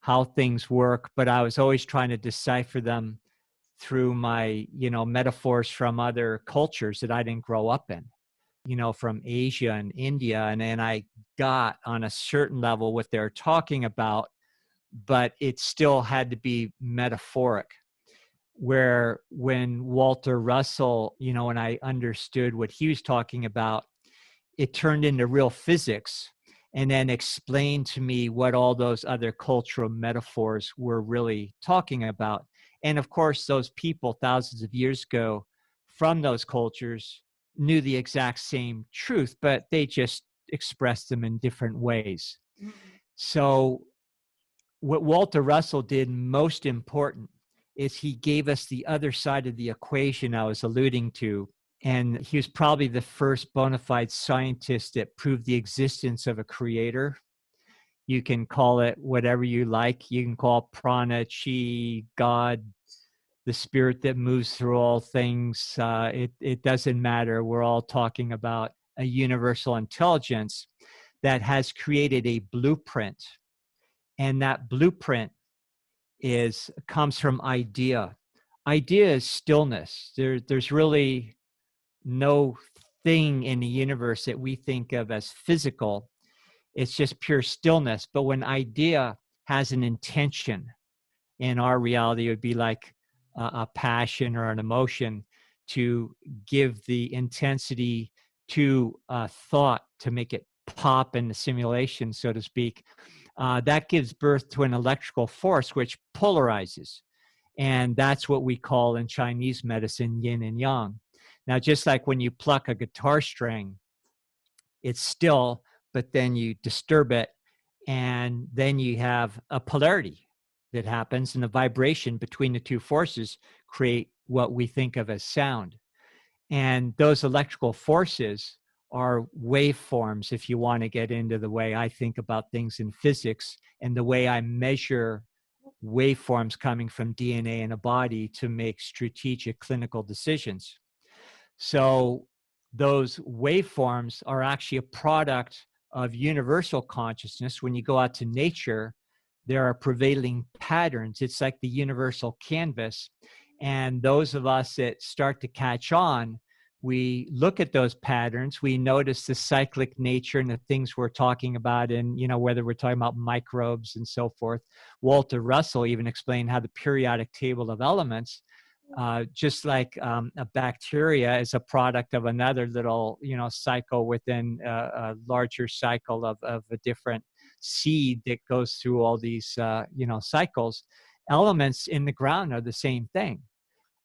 [SPEAKER 2] how things work, but I was always trying to decipher them through my, metaphors from other cultures that I didn't grow up in. from Asia and India, and then I got on a certain level what they're talking about, but it still had to be metaphoric. Where when Walter Russell, when I understood what he was talking about, it turned into real physics and then explained to me what all those other cultural metaphors were really talking about. And of course, those people thousands of years ago from those cultures knew the exact same truth, but they just expressed them in different ways. So what Walter Russell did most important is he gave us the other side of the equation I was alluding to. And he was probably the first bona fide scientist that proved the existence of a creator. You can call it whatever you like. You can call prana, chi, God, the spirit that moves through all things. It doesn't matter. We're all talking about a universal intelligence that has created a blueprint. And that blueprint comes from idea. Idea is stillness. There's really no thing in the universe that we think of as physical. It's just pure stillness. But when idea has an intention, in our reality, it would be like a passion or an emotion, to give the intensity to a thought, to make it pop in the simulation, so to speak. That gives birth to an electrical force which polarizes. And that's what we call in Chinese medicine yin and yang. Now, just like when you pluck a guitar string, it's still, but then you disturb it, and then you have a polarity that happens, and the vibration between the two forces create what we think of as sound. And those electrical forces are waveforms, if you want to get into the way I think about things in physics and the way I measure waveforms coming from DNA in a body to make strategic clinical decisions. So those waveforms are actually a product of universal consciousness. When you go out to nature, there are prevailing patterns. It's like the universal canvas. And those of us that start to catch on, we look at those patterns, we notice the cyclic nature and the things we're talking about, and whether we're talking about microbes and so forth. Walter Russell even explained how the periodic table of elements, just like a bacteria is a product of another little cycle within a larger cycle of a different seed that goes through all these cycles. Elements in the ground are the same thing.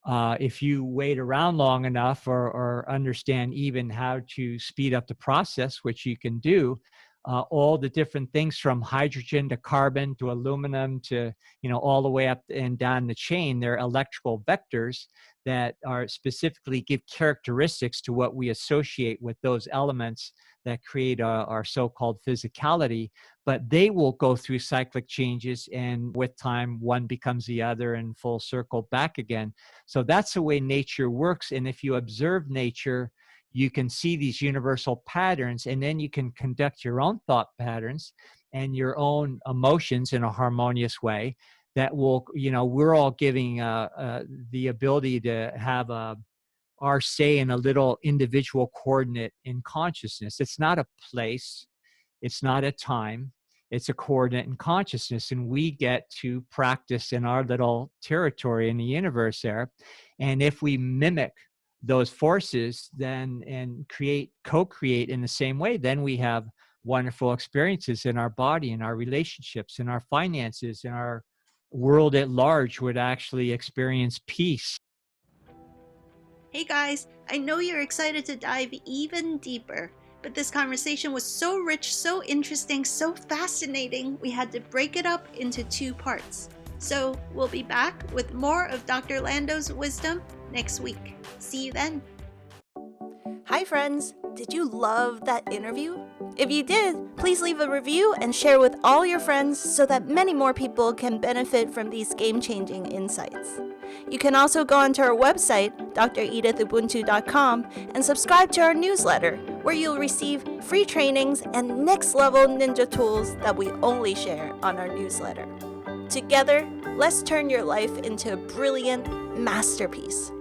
[SPEAKER 2] If you wait around long enough or understand even how to speed up the process, which you can do, all the different things from hydrogen to carbon to aluminum to, all the way up and down the chain, they're electrical vectors that are specifically give characteristics to what we associate with those elements that create our so-called physicality. But they will go through cyclic changes, and with time, one becomes the other and full circle back again. So that's the way nature works. And if you observe nature, you can see these universal patterns, and then you can conduct your own thought patterns and your own emotions in a harmonious way that will, we're all giving the ability to have our say in a little individual coordinate in consciousness. It's not a place, it's not a time, it's a coordinate in consciousness. And we get to practice in our little territory in the universe there. And if we mimic those forces then and co-create in the same way, then we have wonderful experiences in our body, in our relationships, in our finances, in our world at large would actually experience peace.
[SPEAKER 1] Hey guys, I know you're excited to dive even deeper, but this conversation was so rich, so interesting, so fascinating, we had to break it up into 2 parts. So we'll be back with more of Dr. Lando's wisdom next week. See you then.
[SPEAKER 3] Hi friends, did you love that interview? If you did, please leave a review and share with all your friends so that many more people can benefit from these game-changing insights. You can also go onto our website, dredithubuntu.com, and subscribe to our newsletter, where you'll receive free trainings and next-level ninja tools that we only share on our newsletter. Together, let's turn your life into a brilliant masterpiece.